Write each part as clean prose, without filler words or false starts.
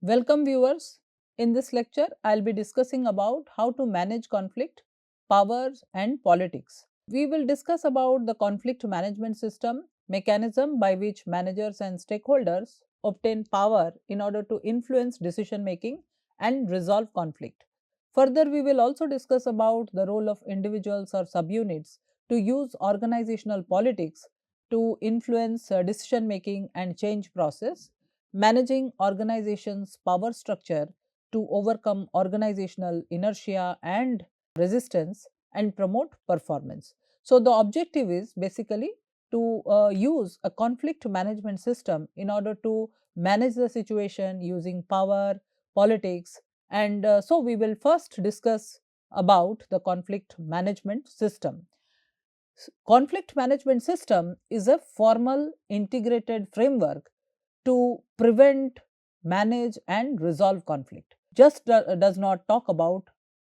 Welcome viewers. In this lecture, I will be discussing about how to manage conflict, powers and politics. We will discuss about the conflict management system, mechanism by which managers and stakeholders obtain power in order to influence decision making and resolve conflict. Further, we will also discuss about the role of individuals or subunits to use organizational politics to influence decision making and change process, managing organizations' power structure to overcome organizational inertia and resistance and promote performance. So, the objective is basically to use a conflict management system in order to manage the situation using power, politics, and so we will first discuss about the conflict management system. Conflict management system is a formal integrated framework to prevent, manage and resolve conflict. Just does not talk about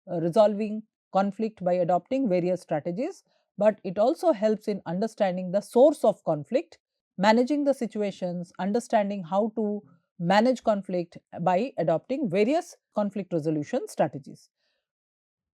resolving conflict by adopting various strategies, but it also helps in understanding the source of conflict, managing the situations, understanding how to manage conflict by adopting various conflict resolution strategies.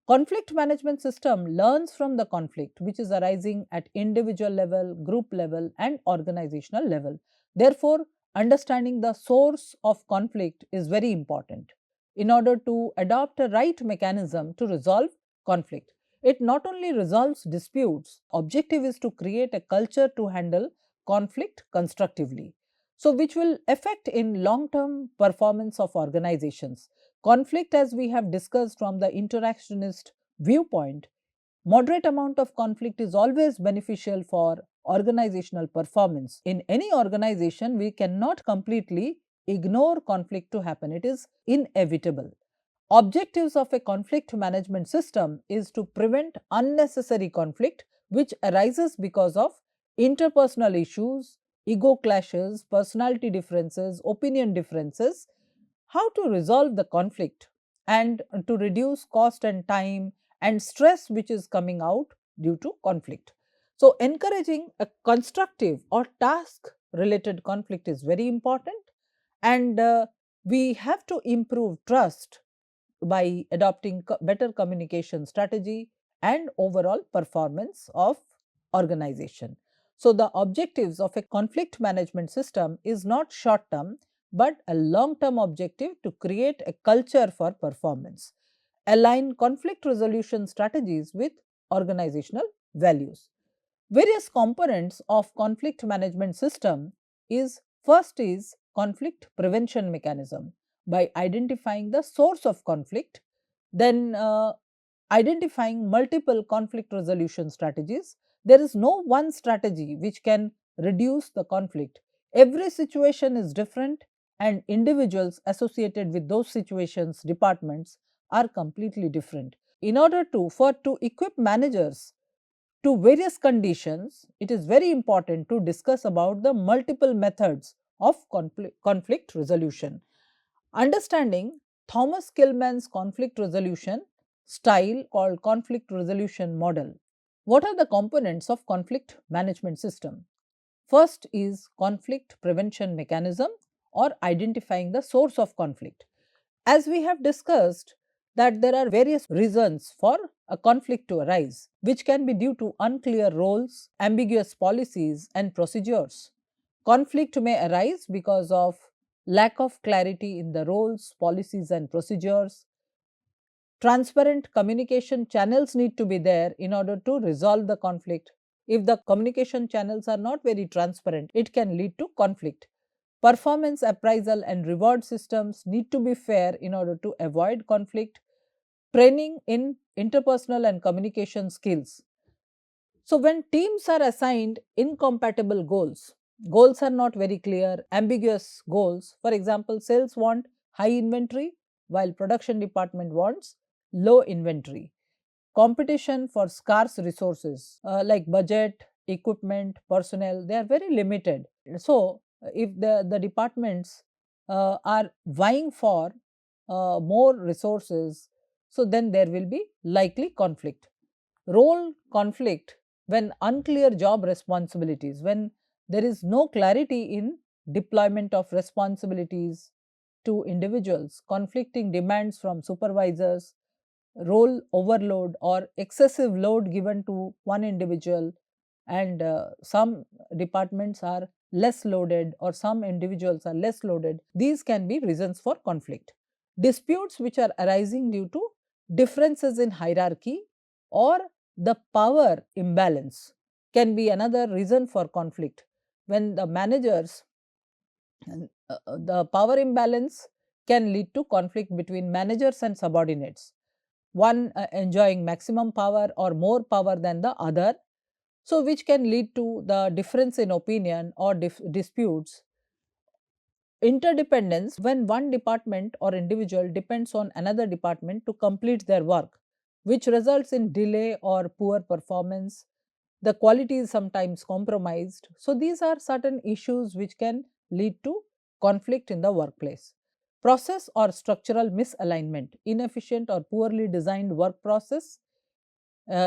Conflict management system learns from the conflict which is arising at individual level, group level and organizational level. Therefore, understanding the source of conflict is very important in order to adopt a right mechanism to resolve conflict. It not only resolves disputes, objective is to create a culture to handle conflict constructively. So, which will affect in long term performance of organizations. Conflict, as we have discussed from the interactionist viewpoint, moderate amount of conflict is always beneficial for organizational performance. In any organization, we cannot completely ignore conflict to happen. It is inevitable. Objectives of a conflict management system is to prevent unnecessary conflict which arises because of interpersonal issues, ego clashes, personality differences, opinion differences, how to resolve the conflict and to reduce cost and time and stress which is coming out due to conflict. So, encouraging a constructive or task related conflict is very important, and we have to improve trust by adopting better communication strategy and overall performance of organization. So, the objectives of a conflict management system is not short term, but a long term objective to create a culture for performance. Align conflict resolution strategies with organizational values. Various components of conflict management system is first is conflict prevention mechanism by identifying the source of conflict, then identifying multiple conflict resolution strategies. There is no one strategy which can reduce the conflict. Every situation is different and individuals associated with those situations, departments are completely different. In order to equip managers to various conditions, it is very important to discuss about the multiple methods of conflict resolution. Understanding Thomas Kilmann's conflict resolution style called conflict resolution model. What are the components of conflict management system? First is conflict prevention mechanism or identifying the source of conflict. As we have discussed that there are various reasons for a conflict to arise, which can be due to unclear roles, ambiguous policies and procedures. Conflict may arise because of lack of clarity in the roles, policies and procedures. Transparent communication channels need to be there in order to resolve the conflict. If the communication channels are not very transparent, it can lead to conflict. Performance appraisal and reward systems need to be fair in order to avoid conflict. Training in interpersonal and communication skills. So, when teams are assigned incompatible goals, goals are not very clear, ambiguous goals. For example, sales want high inventory while production department wants low inventory. Competition for scarce resources like budget, equipment, personnel, they are very limited. So, if the departments are vying for more resources, so then there will be likely conflict. Role conflict when unclear job responsibilities, when there is no clarity in deployment of responsibilities, to individuals, conflicting demands from supervisors, role overload or excessive load given to one individual, and some departments are less loaded or some individuals are less loaded. These can be reasons for conflict. Disputes which are arising due to differences in hierarchy or the power imbalance can be another reason for conflict. When the managers, the power imbalance can lead to conflict between managers and subordinates, one enjoying maximum power or more power than the other, so which can lead to the difference in opinion or disputes. Interdependence, when one department or individual depends on another department to complete their work, which results in delay or poor performance. The quality is sometimes compromised. So, these are certain issues which can lead to conflict in the workplace. Process or structural misalignment, inefficient or poorly designed work process,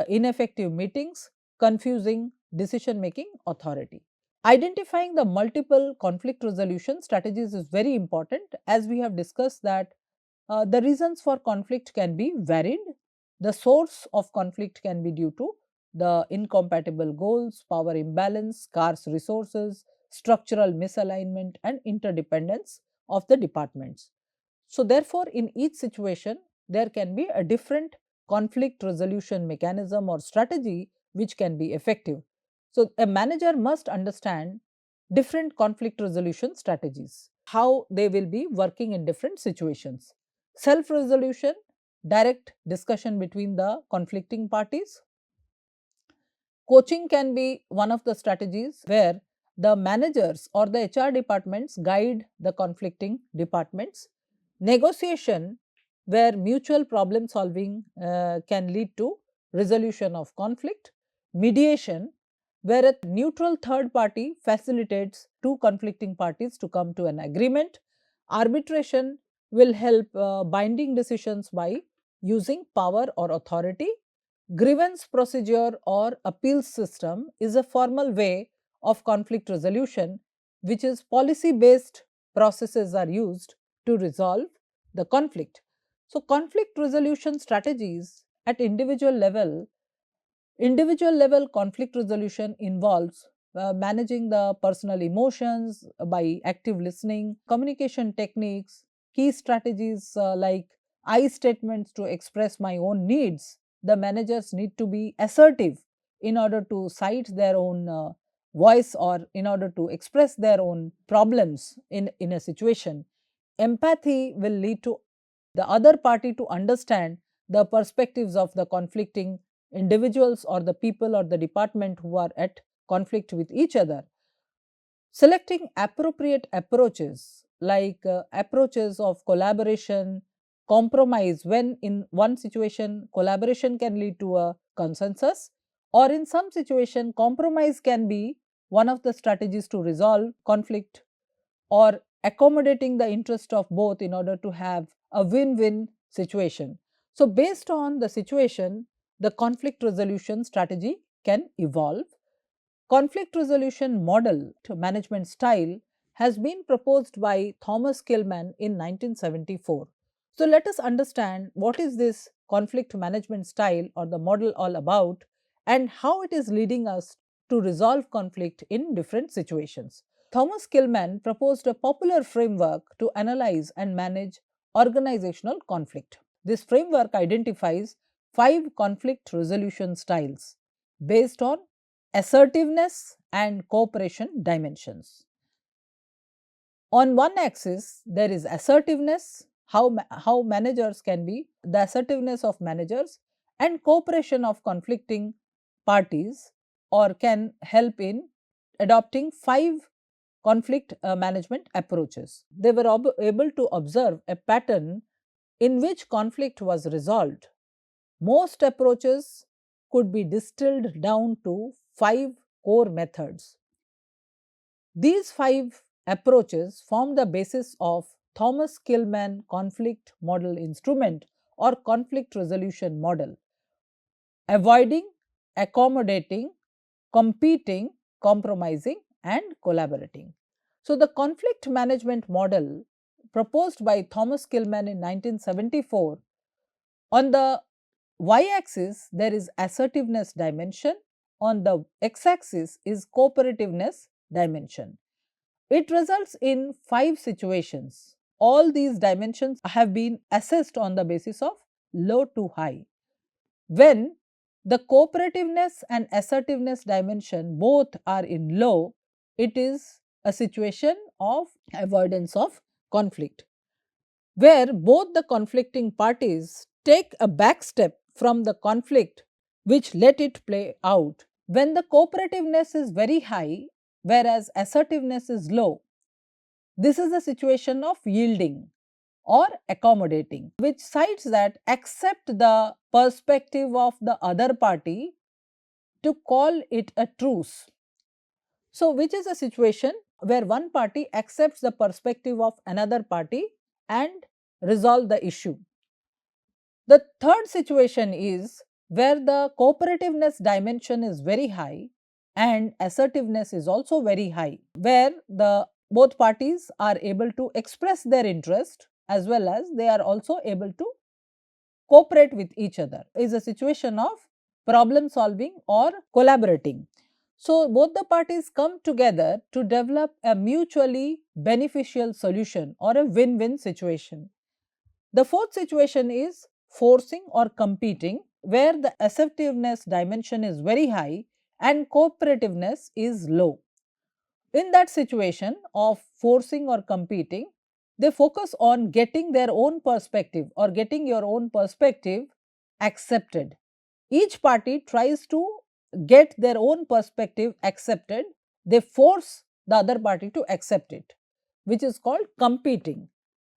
ineffective meetings, confusing decision making authority. Identifying the multiple conflict resolution strategies is very important, as we have discussed that the reasons for conflict can be varied. The source of conflict can be due to the incompatible goals, power imbalance, scarce resources, structural misalignment, and interdependence of the departments. So, therefore, in each situation, there can be a different conflict resolution mechanism or strategy which can be effective. So, a manager must understand different conflict resolution strategies, how they will be working in different situations. Self resolution, direct discussion between the conflicting parties. Coaching can be one of the strategies where the managers or the HR departments guide the conflicting departments. Negotiation, where mutual problem solving can lead to resolution of conflict. Mediation, where a neutral third party facilitates two conflicting parties to come to an agreement. Arbitration will help binding decisions by using power or authority. Grievance procedure or appeals system is a formal way of conflict resolution, which is policy based processes are used to resolve the conflict. So, conflict resolution strategies at individual level conflict resolution involves managing the personal emotions by active listening, communication techniques, key strategies like I statements to express my own needs. The managers need to be assertive in order to cite their own voice or in order to express their own problems in a situation. Empathy will lead to the other party to understand the perspectives of the conflicting individuals or the people or the department who are at conflict with each other. Selecting appropriate approaches like approaches of collaboration, compromise, when in one situation collaboration can lead to a consensus, or in some situation compromise can be one of the strategies to resolve conflict, or accommodating the interest of both in order to have a win-win situation. So, based on the situation, the conflict resolution strategy can evolve. Conflict resolution model to management style has been proposed by Thomas Kilmann in 1974. So, let us understand what is this conflict management style or the model all about and how it is leading us to resolve conflict in different situations. Thomas Kilmann proposed a popular framework to analyze and manage organizational conflict. This framework identifies 5 conflict resolution styles based on assertiveness and cooperation dimensions. On one axis, there is assertiveness, how managers can be, the assertiveness of managers and cooperation of conflicting parties, or can help in adopting 5 conflict management approaches. They were able to observe a pattern in which conflict was resolved. Most approaches could be distilled down to 5 core methods. These 5 approaches form the basis of Thomas Kilmann conflict model instrument or conflict resolution model: avoiding, accommodating, competing, compromising, and collaborating. So, the conflict management model proposed by Thomas Kilmann in 1974. On the y-axis, there is assertiveness dimension. On the x-axis is cooperativeness dimension. It results in 5 situations. All these dimensions have been assessed on the basis of low to high. When the cooperativeness and assertiveness dimension both are in low, it is a situation of avoidance of conflict, where both the conflicting parties take a back step from the conflict which let it play out. When the cooperativeness is very high, whereas assertiveness is low, this is a situation of yielding or accommodating, which sides that accept the perspective of the other party to call it a truce. So, which is a situation where one party accepts the perspective of another party and resolve the issue. The third situation is where the cooperativeness dimension is very high and assertiveness is also very high, where the both parties are able to express their interest as well as they are also able to cooperate with each other. Is a situation of problem solving or collaborating. So, both the parties come together to develop a mutually beneficial solution or a win-win situation. The fourth situation is forcing or competing, where the assertiveness dimension is very high and cooperativeness is low. In that situation of forcing or competing, they focus on getting their own perspective or getting your own perspective accepted. Each party tries to get their own perspective accepted. They force the other party to accept it, which is called competing.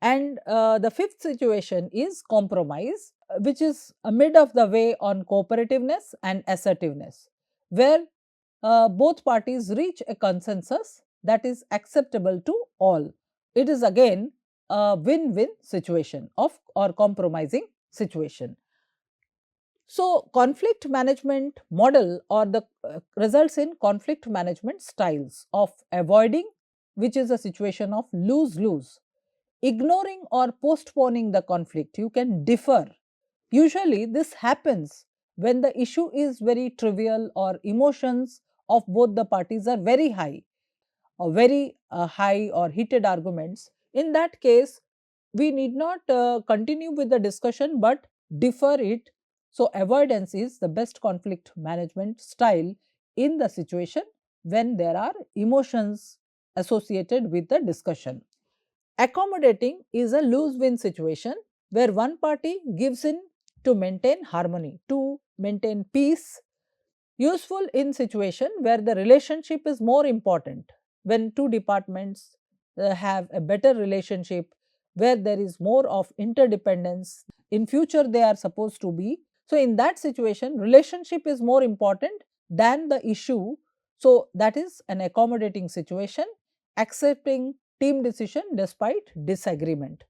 And the fifth situation is compromise, which is a mid of the way on cooperativeness and assertiveness, where both parties reach a consensus that is acceptable to all. It is again a win-win situation of or compromising situation. So, conflict management model or the results in conflict management styles of avoiding, which is a situation of lose-lose, ignoring or postponing the conflict. You can defer. Usually, this happens when the issue is very trivial or emotions of both the parties are very high or very high or heated arguments. In that case, we need not continue with the discussion but defer it. So, avoidance is the best conflict management style in the situation when there are emotions associated with the discussion. Accommodating is a lose-win situation where one party gives in to maintain harmony, to maintain peace, useful in situation where the relationship is more important, when two departments have a better relationship, where there is more of interdependence, in future they are supposed to be. So, in that situation relationship is more important than the issue. So, that is an accommodating situation, accepting team decision despite disagreement.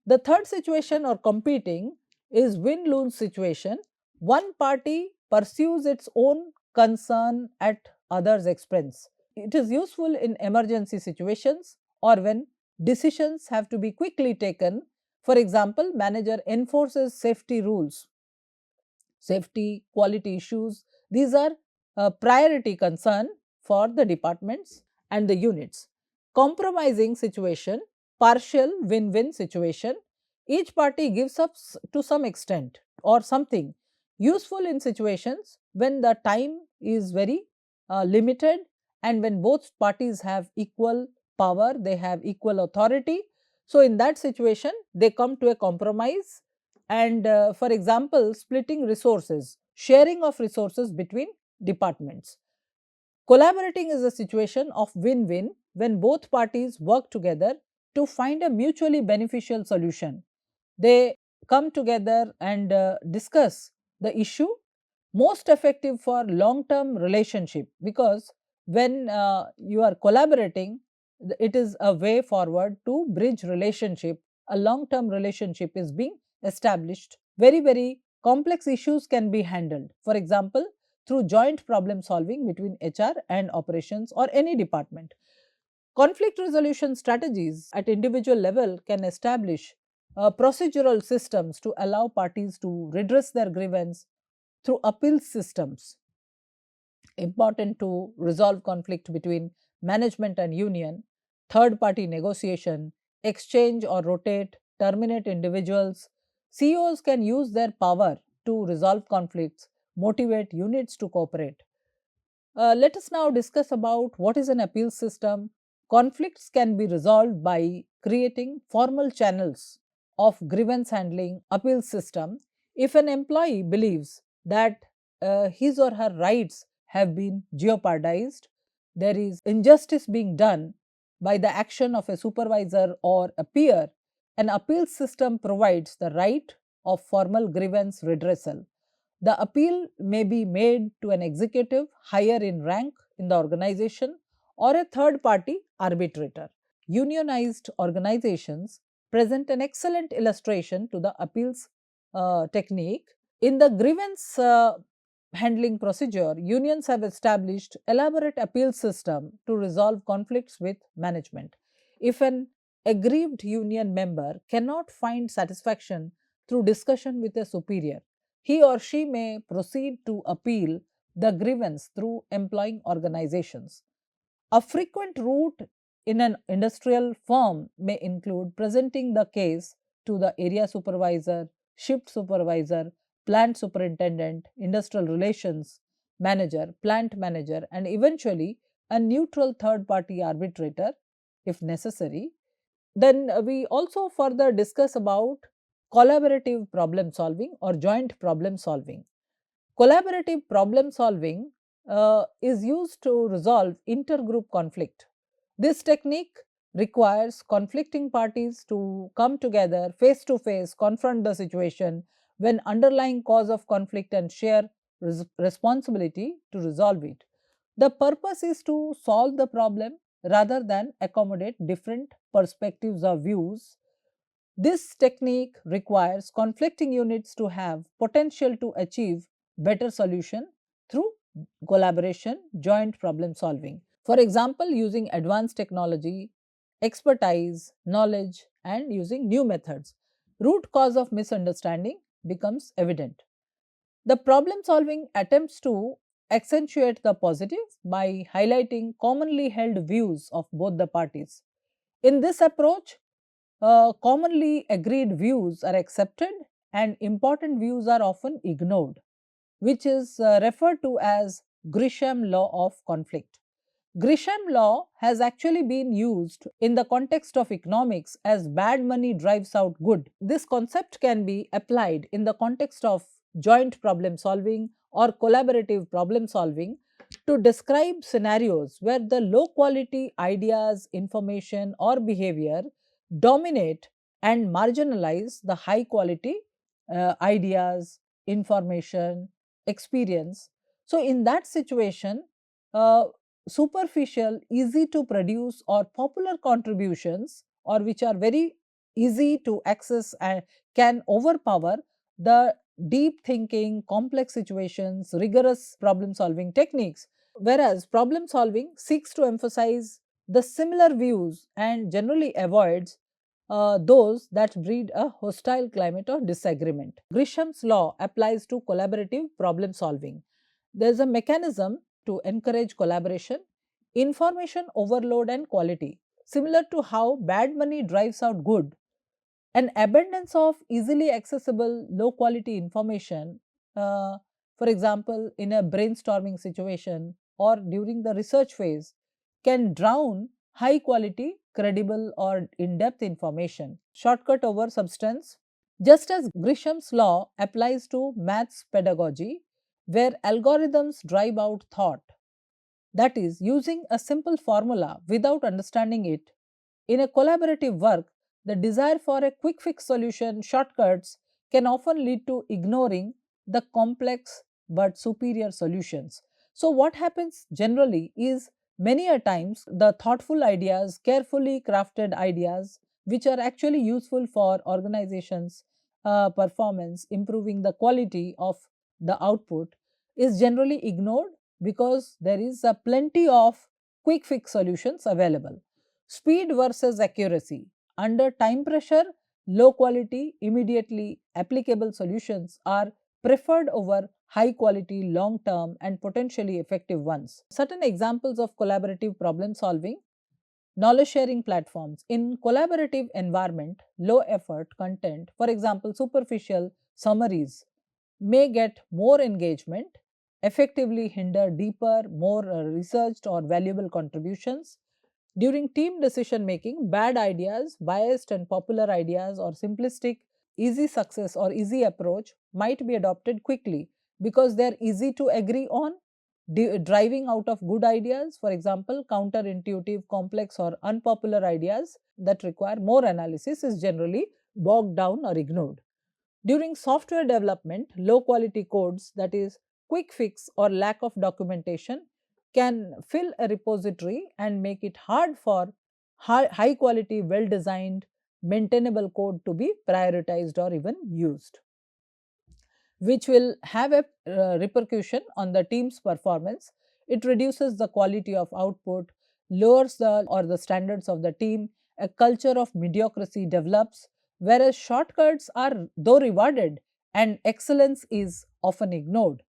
The third situation or competing is win-lose situation. One party pursues its own concern at others' expense. It is useful in emergency situations or when decisions have to be quickly taken. For example, manager enforces safety rules, safety, quality issues. These are a priority concern for the departments and the units. Compromising situation, partial win-win situation. Each party gives up to some extent or something, useful in situations when the time is very limited and when both parties have equal power, they have equal authority. So, in that situation, they come to a compromise and for example, splitting resources, sharing of resources between departments. Collaborating is a situation of win-win when both parties work together to find a mutually beneficial solution. They come together and discuss the issue, most effective for long-term relationship, because when you are collaborating, it is a way forward to bridge relationship. A long-term relationship is being established. Very complex issues can be handled. For example, through joint problem solving between HR and operations or any department. Conflict resolution strategies at individual level can establish procedural systems to allow parties to redress their grievance through appeal systems. Important to resolve conflict between management and union, third party negotiation, exchange or rotate, terminate individuals. CEOs can use their power to resolve conflicts, motivate units to cooperate. Let us now discuss about what is an appeal system. Conflicts can be resolved by creating formal channels of grievance handling appeal system. If an employee believes that his or her rights have been jeopardized, there is injustice being done by the action of a supervisor or a peer, an appeal system provides the right of formal grievance redressal. The appeal may be made to an executive higher in rank in the organization or a third party arbitrator. Unionized organizations present an excellent illustration to the appeals technique. In the grievance handling procedure, unions have established elaborate appeal system to resolve conflicts with management. If an aggrieved union member cannot find satisfaction through discussion with a superior, he or she may proceed to appeal the grievance through employing organizations. A frequent route in an industrial firm may include presenting the case to the area supervisor, shift supervisor, plant superintendent, industrial relations manager, plant manager, and eventually a neutral third party arbitrator if necessary. Then we also further discuss about collaborative problem solving or joint problem solving. Collaborative problem solving is used to resolve intergroup conflict. This technique requires conflicting parties to come together face to face, confront the situation when underlying cause of conflict and share responsibility to resolve it. The purpose is to solve the problem rather than accommodate different perspectives or views. This technique requires conflicting units to have potential to achieve better solution through collaboration, joint problem solving. For example, using advanced technology, expertise, knowledge, and using new methods, root cause of misunderstanding becomes evident. The problem solving attempts to accentuate the positive by highlighting commonly held views of both the parties. In this approach, commonly agreed views are accepted and important views are often ignored, which is referred to as Grisham law of conflict. Grisham law has actually been used in the context of economics as bad money drives out good. This concept can be applied in the context of joint problem solving or collaborative problem solving to describe scenarios where the low quality ideas, information, or behavior dominate and marginalize the high quality ideas, information, experience. So, in that situation, uh, superficial, easy to produce, or popular contributions, or which are very easy to access and can overpower the deep thinking, complex situations, rigorous problem solving techniques. Whereas problem solving seeks to emphasize the similar views and generally avoids those that breed a hostile climate of disagreement. Grisham's law applies to collaborative problem solving. There is a mechanism to encourage collaboration, information overload, and quality. Similar to how bad money drives out good, an abundance of easily accessible, low quality information, uh, for example, in a brainstorming situation or during the research phase, can drown high quality, credible, or in depth information. Shortcut over substance. Just as Grisham's law applies to maths pedagogy, where algorithms drive out thought, that is, using a simple formula without understanding it, in a collaborative work, the desire for a quick fix solution, shortcuts, can often lead to ignoring the complex but superior solutions. So, what happens generally is many a times the thoughtful ideas, carefully crafted ideas, which are actually useful for organizations' performance, improving the quality of the output, is generally ignored because there is a plenty of quick fix solutions available. Speed versus accuracy. Under time pressure, low quality, immediately applicable solutions are preferred over high quality, long term, and potentially effective ones. Certain examples of collaborative problem solving. Knowledge sharing platforms. In collaborative environment, low effort content, for example, superficial summaries, may get more engagement, effectively hinder deeper, more researched or valuable contributions. During team decision making, bad ideas, biased and popular ideas, or simplistic, easy success or easy approach might be adopted quickly because they are easy to agree on. Driving out of good ideas, for example, counterintuitive, complex, or unpopular ideas that require more analysis, is generally bogged down or ignored. During software development, low quality codes, that is, quick fix or lack of documentation, can fill a repository and make it hard for high quality, well designed, maintainable code to be prioritized or even used, which will have a repercussion on the team's performance. It reduces the quality of output, lowers the standards of the team. A culture of mediocrity develops, whereas shortcuts are though rewarded and excellence is often ignored.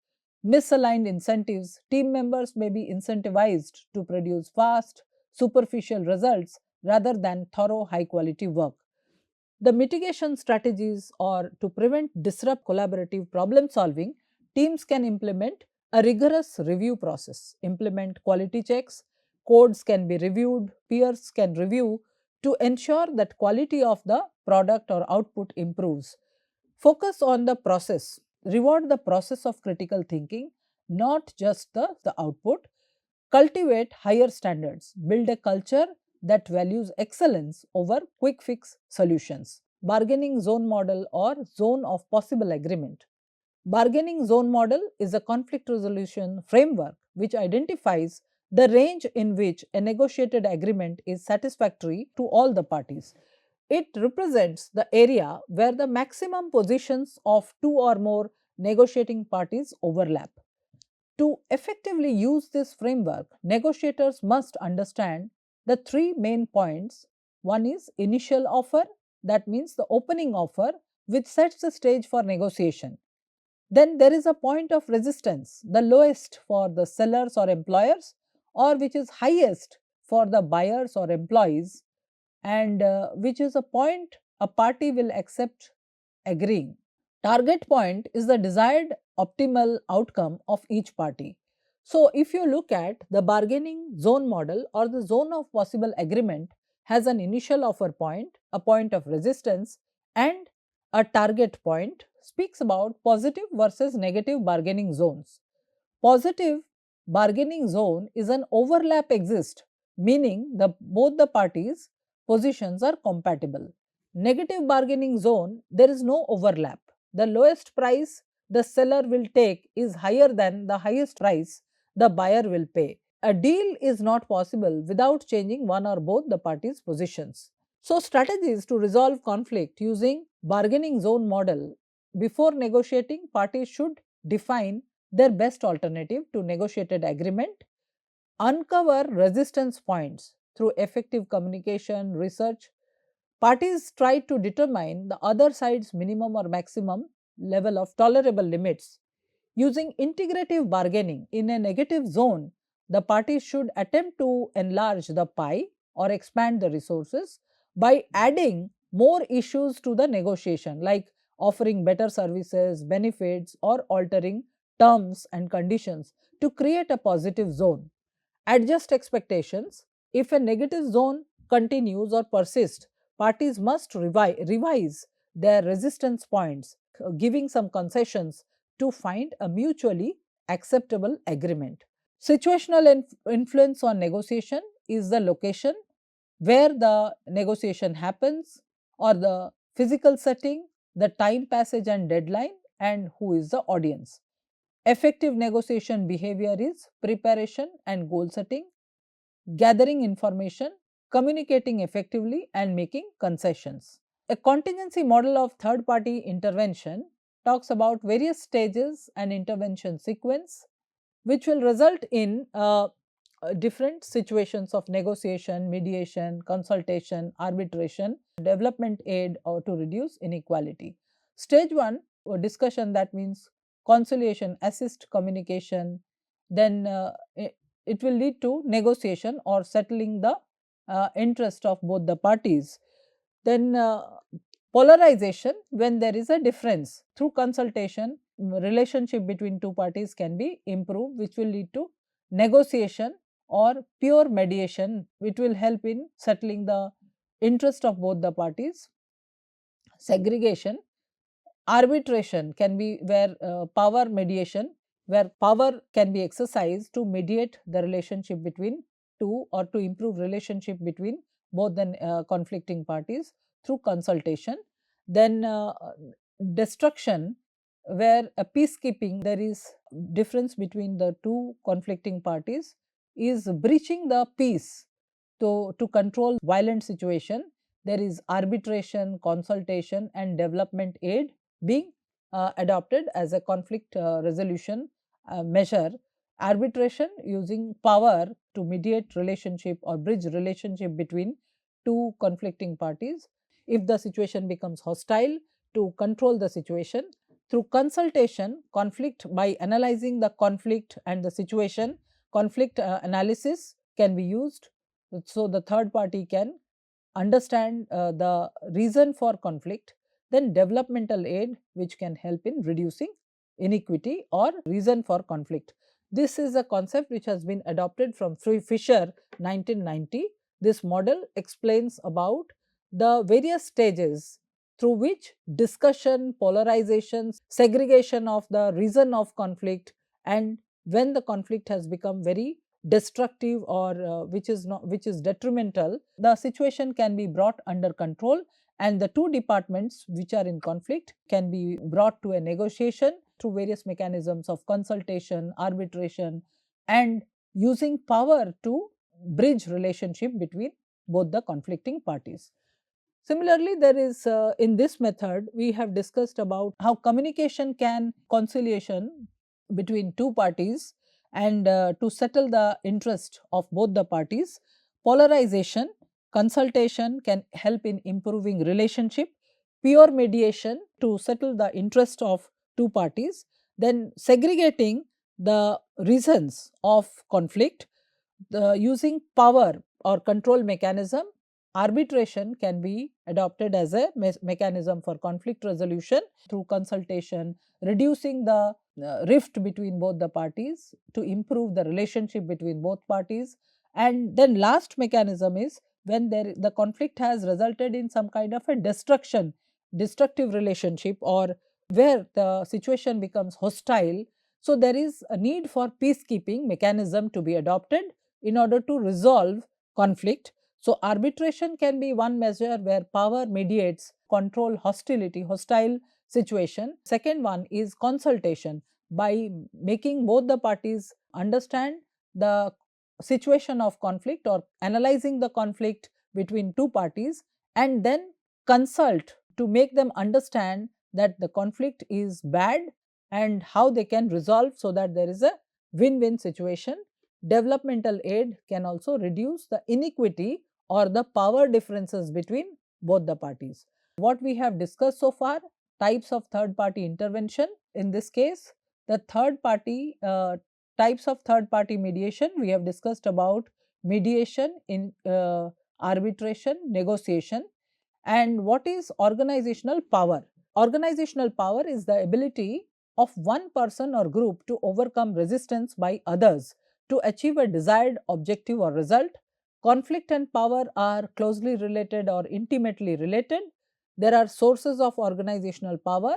Misaligned incentives. Team members may be incentivized to produce fast, superficial results rather than thorough, high quality work. The mitigation strategies, or to prevent disrupt collaborative problem solving, teams can implement a rigorous review process, implement quality checks, codes can be reviewed, peers can review to ensure that quality of the product or output improves. Focus on the process, reward the process of critical thinking, not just the output. Cultivate higher standards, build a culture that values excellence over quick fix solutions. Bargaining zone model or zone of possible agreement. Bargaining zone model is a conflict resolution framework which identifies the range in which a negotiated agreement is satisfactory to all the parties. It represents the area where the maximum positions of two or more negotiating parties overlap. To effectively use this framework, negotiators must understand the three main points. One is initial offer, that means the opening offer, which sets the stage for negotiation. Then there is a point of resistance, the lowest for the sellers or employers, or which is highest for the buyers or employees, and which is a point a party will accept agreeing. Target point is the desired optimal outcome of each party. So, if you look at the bargaining zone model, or the zone of possible agreement, has an initial offer point, a point of resistance, and a target point, speaks about positive versus negative bargaining zones. Positive bargaining zone is an overlap exists, meaning both the parties' positions are compatible. Negative bargaining zone, there is no overlap. The lowest price the seller will take is higher than the highest price the buyer will pay. A deal is not possible without changing one or both the parties' positions. So, strategies to resolve conflict using bargaining zone model. Before negotiating, parties should define their best alternative to negotiated agreement, uncover resistance points through effective communication, research. Parties try to determine the other side's minimum or maximum level of tolerable limits. Using integrative bargaining in a negative zone, the parties should attempt to enlarge the pie or expand the resources by adding more issues to the negotiation, like offering better services, benefits, or altering terms and conditions to create a positive zone. Adjust expectations. If a negative zone continues or persists, parties must revise their resistance points, giving some concessions to find a mutually acceptable agreement. Situational influence on negotiation is the location where the negotiation happens, or the physical setting, the time passage and deadline, and who is the audience. Effective negotiation behavior is preparation and goal setting, gathering information, communicating effectively, and making concessions. A contingency model of third party intervention talks about various stages and intervention sequence which will result in different situations of negotiation, mediation, consultation, arbitration, development aid, or to reduce inequality. Stage 1 discussion, that means conciliation, assist communication, then it will lead to negotiation or settling the interest of both the parties. Then polarization, when there is a difference, through consultation relationship between two parties can be improved, which will lead to negotiation or pure mediation, which will help in settling the interest of both the parties. Segregation, arbitration can be where power mediation, where power can be exercised to mediate the relationship between two or to improve relationship between both the conflicting parties through consultation. Then destruction, where a peacekeeping, there is difference between the two conflicting parties, is breaching the peace. To control violent situation, there is arbitration, consultation and development aid being adopted as a conflict resolution measure. Arbitration, using power to mediate relationship or bridge relationship between two conflicting parties. If the situation becomes hostile, to control the situation. Through consultation, conflict, by analyzing the conflict and the situation, conflict analysis can be used, so the third party can understand the reason for conflict. Then developmental aid, which can help in reducing inequity or reason for conflict. This is a concept which has been adopted from Fisher 1990. This model explains about the various stages through which discussion, polarization, segregation of the reason of conflict, and when the conflict has become very destructive or which is detrimental, the situation can be brought under control, and the two departments which are in conflict can be brought to a negotiation through various mechanisms of consultation, arbitration, and using power to bridge relationship between both the conflicting parties. Similarly, there is in this method we have discussed about how communication can conciliation between two parties and to settle the interest of both the parties. Polarization, consultation can help in improving relationship. Pure mediation, to settle the interest of two parties. Then segregating the reasons of conflict, using power or control mechanism. Arbitration can be adopted as a mechanism for conflict resolution through consultation, reducing the rift between both the parties to improve the relationship between both parties. And then last mechanism is when the conflict has resulted in some kind of a destructive relationship, or where the situation becomes hostile. So there is a need for peacekeeping mechanism to be adopted in order to resolve conflict. So arbitration can be one measure where power mediates control hostile situation. Second one is consultation, by making both the parties understand the situation of conflict or analyzing the conflict between two parties, and then consult to make them understand that the conflict is bad and how they can resolve, so that there is a win-win situation. Developmental aid can also reduce the inequity or the power differences between both the parties. What we have discussed so far, types of third party intervention. In this case, the third party types of third party mediation, we have discussed about mediation in arbitration, negotiation. And what is organizational power? Organizational power is the ability of one person or group to overcome resistance by others to achieve a desired objective or result. Conflict and power are closely related or intimately related. There are sources of organizational power: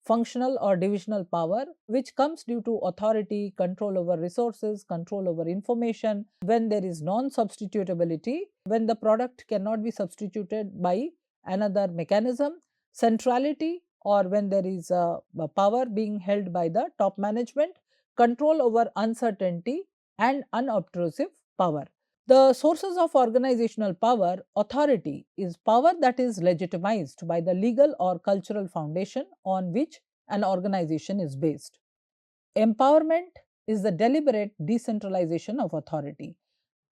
functional or divisional power, which comes due to authority, control over resources, control over information. When there is non-substitutability, when the product cannot be substituted by another mechanism. Centrality, or when there is a power being held by the top management. Control over uncertainty and unobtrusive power. The sources of organizational power: authority is power that is legitimized by the legal or cultural foundation on which an organization is based. Empowerment is the deliberate decentralization of authority.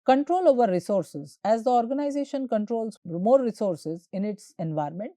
Control over resources. As the organization controls more resources in its environment,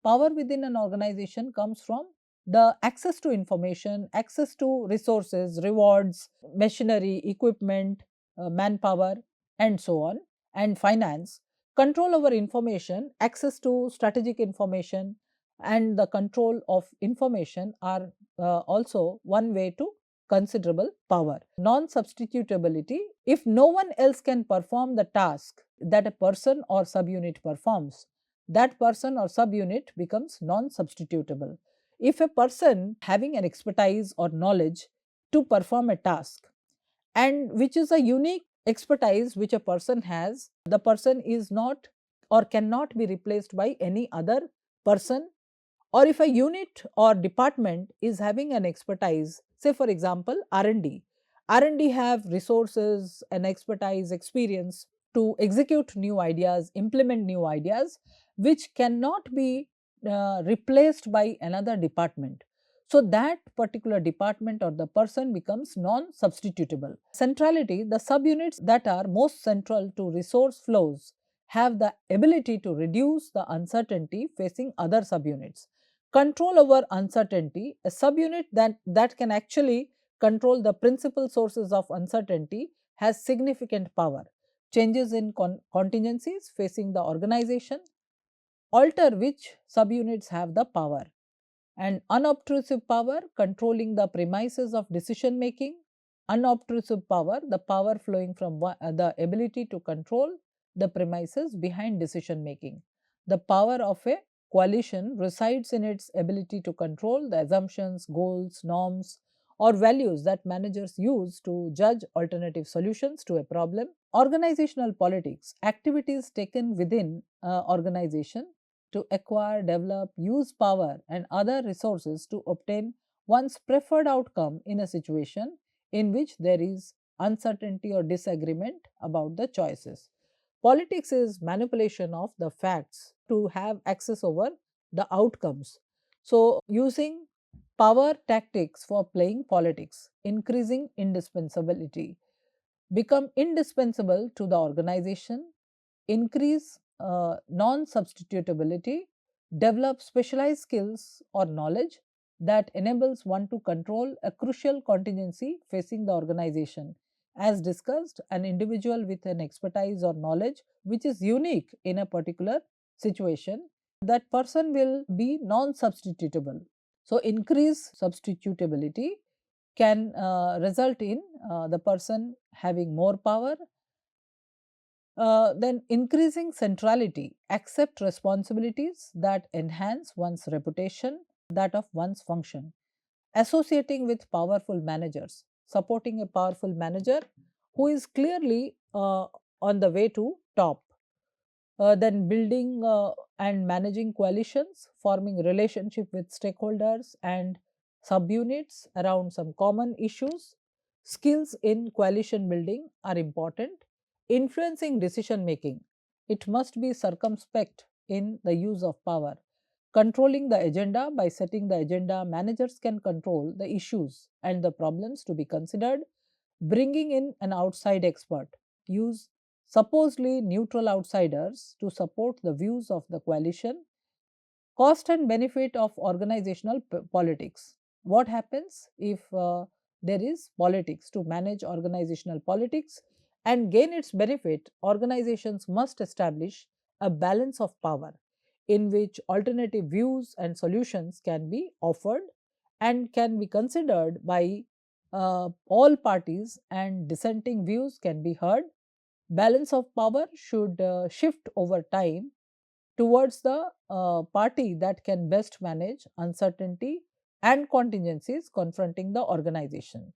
power within an organization comes from the access to information, access to resources, rewards, machinery, equipment, manpower, and so on, and finance. Control over information, access to strategic information, and the control of information are also one way to considerable power. Non substitutability. If no one else can perform the task that a person or subunit performs, that person or subunit becomes non substitutable. If a person having an expertise or knowledge to perform a task, and which is a unique expertise which a person has, the person is not or cannot be replaced by any other person. Or if a unit or department is having an expertise, say for example R&D, R&D have resources and expertise, experience to execute new ideas, implement new ideas, which cannot be replaced by another department. So that particular department or the person becomes non-substitutable. Centrality. The subunits that are most central to resource flows have the ability to reduce the uncertainty facing other subunits. Control over uncertainty. A subunit that can actually control the principal sources of uncertainty has significant power. Changes in contingencies facing the organization alter which subunits have the power. And unobtrusive power, controlling the premises of decision making. Unobtrusive power, the power flowing from the ability to control the premises behind decision making. The power of a coalition resides in its ability to control the assumptions, goals, norms, or values that managers use to judge alternative solutions to a problem. Organizational politics, activities taken within organization to acquire, develop, use power and other resources to obtain one's preferred outcome in a situation in which there is uncertainty or disagreement about the choices. Politics is manipulation of the facts to have access over the outcomes. So, using power tactics for playing politics, increasing indispensability, become indispensable to the organization, increase non substitutability, develop specialized skills or knowledge that enables one to control a crucial contingency facing the organization. As discussed, an individual with an expertise or knowledge which is unique in a particular situation, that person will be non substitutable. So, increase substitutability can result in the person having more power. Then increasing centrality, accept responsibilities that enhance one's reputation, that of one's function. Associating with powerful managers, supporting a powerful manager who is clearly on the way to top. Then building and managing coalitions, forming relationship with stakeholders and subunits around some common issues. Skills in coalition building are important. Influencing decision making, it must be circumspect in the use of power. Controlling the agenda, by setting the agenda, managers can control the issues and the problems to be considered. Bringing in an outside expert, use supposedly neutral outsiders to support the views of the coalition. Cost and benefit of organizational politics. What happens if there is politics? To manage organizational politics and gain its benefit, organizations must establish a balance of power in which alternative views and solutions can be offered and can be considered by all parties, and dissenting views can be heard. Balance of power should shift over time towards the party that can best manage uncertainty and contingencies confronting the organization.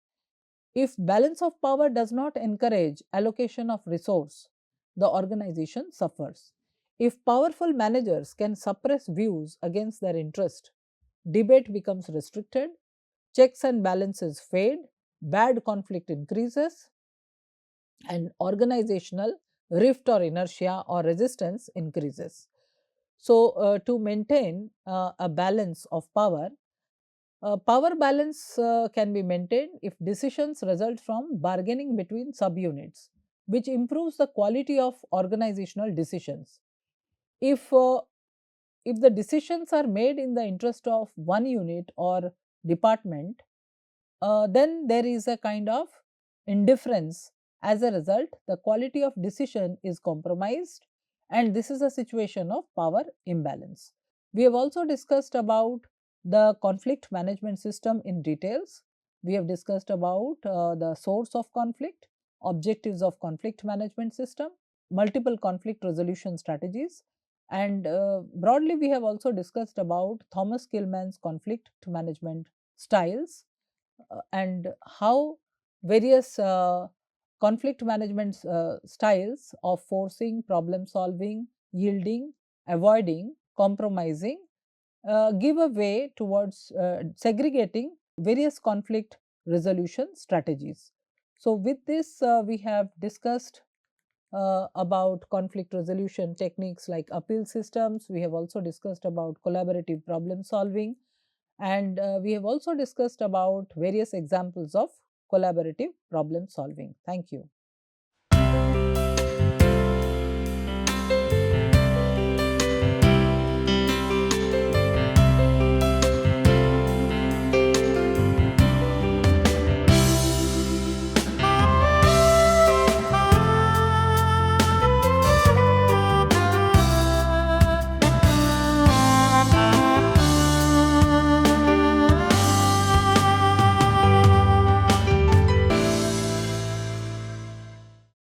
If balance of power does not encourage allocation of resource, the organization suffers. If powerful managers can suppress views against their interest, debate becomes restricted, checks and balances fade, bad conflict increases, and organizational rift or inertia or resistance increases. So, to maintain a balance of power, power balance can be maintained if decisions result from bargaining between subunits. which improves the quality of organizational decisions. If uh, if the decisions are made in the interest of one unit or department, then there is a kind of indifference. As a result, the quality of decision is compromised, and this is a situation of power imbalance. We have also discussed about the conflict management system in details. We have discussed about the source of conflict, objectives of conflict management system, multiple conflict resolution strategies, and broadly we have also discussed about Thomas Kilmann's conflict management styles, and how various conflict management styles of forcing, problem solving, yielding, avoiding, compromising give a way towards segregating various conflict resolution strategies. So, with this, we have discussed about conflict resolution techniques like appeal systems. We have also discussed about collaborative problem solving, and we have also discussed about various examples of collaborative problem solving. Thank you.